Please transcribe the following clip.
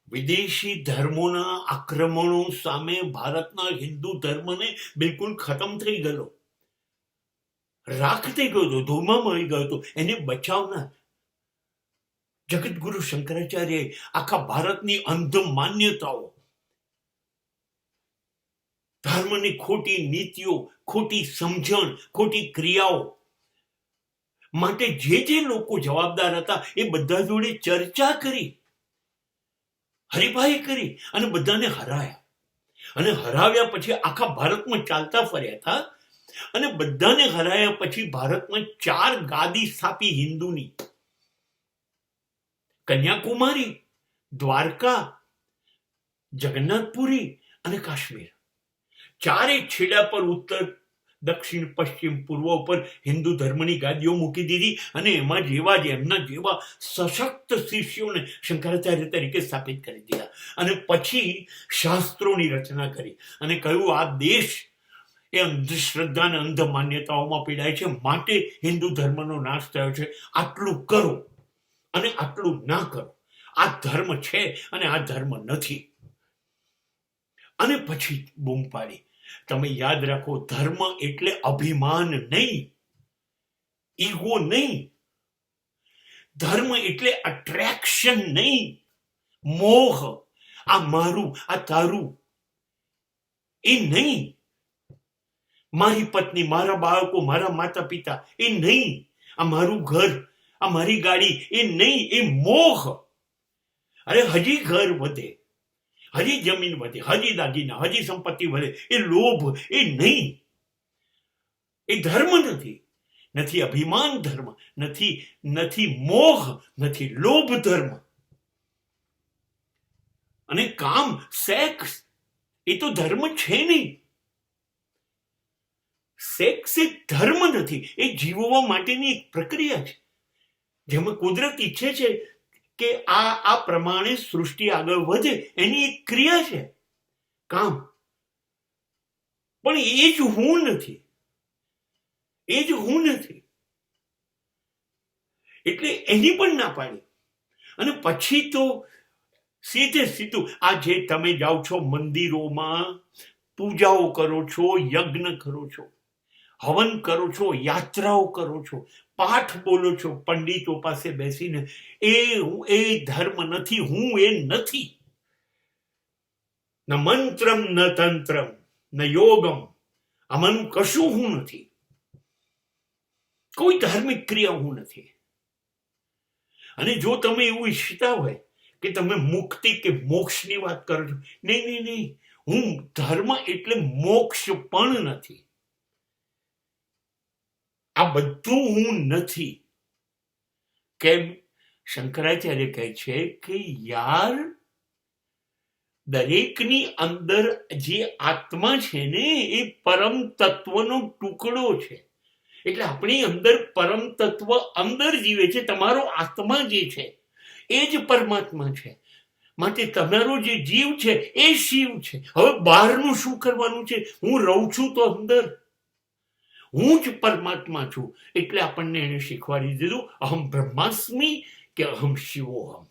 વિદેશી ધર્મોના આક્રમણો સામે ભારતના હિન્દુ ધર્મને બિલકુલ ખતમ થઈ ગયો, રાખ થઈ ગયો હતો, ધૂળમાં મળી ગયો હતો. એને બચાવનાર જગતગુરુ શંકરાચાર્ય આખા ભારતની અંધ માન્યતાઓ, ધર્મની ખોટી નીતિઓ, ખોટી સમજણ, ખોટી ક્રિયાઓ માટે જે લોકો જવાબદાર હતા એ બધા જોડે ચર્ચા કરી, હરીફાઈ કરી અને બધાને હરાયા. અને હરાવ્યા પછી આખા ભારતમાં ચાલતા ફર્યા હતા. અને બધાને હરાયા પછી ભારતમાં 4 ગાદી સ્થાપી હિન્દુની: કન્યાકુમારી, દ્વારકા, જગન્નાથપુરી અને કાશ્મીર. 4 છેડા પર ઉત્તર, દક્ષિણ, પશ્ચિમ, પૂર્વ ઉપર હિન્દુ ધર્મની ગાદીઓ મૂકી દીધી. અને એમાં એમના જેવા સશક્ત શિષ્યોને શંકરાચાર્ય તરીકે સ્થાપિત કરી દીધા. અને પછી શાસ્ત્રોની રચના કરી અને કહ્યું, આ દેશ એ અંધશ્રદ્ધા અને અંધ માન્યતાઓમાં પીડાય છે, માટે હિન્દુ ધર્મનો નાશ થયો છે. આટલું કરો અને આટલું ના કરો. આ ધર્મ છે અને આ ધર્મ નથી. અને પછી બૂમ પાડી, તમે યાદ રાખો, ધર્મ એટલે અભિમાન નહીં, ઈગો નહીં. ધર્મ એટલે અટ્રેક્શન નહીં, મોહ. આ મારું, આ તારું એ નહીં. મારી પત્ની, મારા બાળકો, મારા માતા પિતા એ નહીં. આ મારું ઘર, આ મારી ગાડી એ નહીં, એ મોહ. અરે હજી ઘર વધે, હજી જમીન વધે, હજી દાગીના, હજી સંપત્તિ વધે, એ લોભ એ નહીં. એ ધર્મ નથી. નથી અભિમાન ધર્મ, નથી મોહ, નથી લોભ ધર્મ. અને કામ, સેક્સ એ તો ધર્મ છે નહીં. સેક્સ એ ધર્મ નથી, એ જીવવા માટેની એક પ્રક્રિયા છે, જેમાં કુદરત ઈચ્છે છે કે આ પ્રમાણે સૃષ્ટિ આગળ વધે, એની એક ક્રિયા છે કામ. પણ એ જ હું નથી, એ જ હું નથી. એટલે એની પણ ના પાડી. અને પછી તો સીધું આ જે તમે જાઓ છો મંદિરોમાં, પૂજાઓ કરો છો, યજ્ઞ કરો છો, હવન કરો છો, યાત્રાઓ કરો છો, પાઠ બોલો છો પંડિતો પાસે બેસીને, એ ધર્મ નથી. હું એ નથી. ન મંત્રમ ન તંત્રમ ન યોગમ, આમાંનું કશું હું નથી. કોઈ ધાર્મિક ક્રિયા હું નથી. અને જો તમે એવું ઈચ્છતા હોય કે તમે મુક્તિ કે મોક્ષની વાત કરો છો, નહીં. હું ધર્મ એટલે મોક્ષ પણ નથી. આ બધું હું નથી. કેમ? શંકરાચાર્ય કહે છે કે યાર, દરેકની અંદર જે આત્મા છે ને, એ પરમ તત્વનો ટુકડો છે. એટલે આપણી અંદર પરમ તત્વ અંદર જીવે છે. તમારો આત્મા જે છે એ જ પરમાત્મા છે. માટે તમારો જે જીવ છે એ શિવ છે. હવે બહારનું શું કરવાનું છે? હું રહું છું તો અંદર, હું જ પરમાત્મા છું. એટલે આપણને એને શીખવાડી દીધું, અહમ બ્રહ્માસ્મિ કે અહમ શિવોહમ.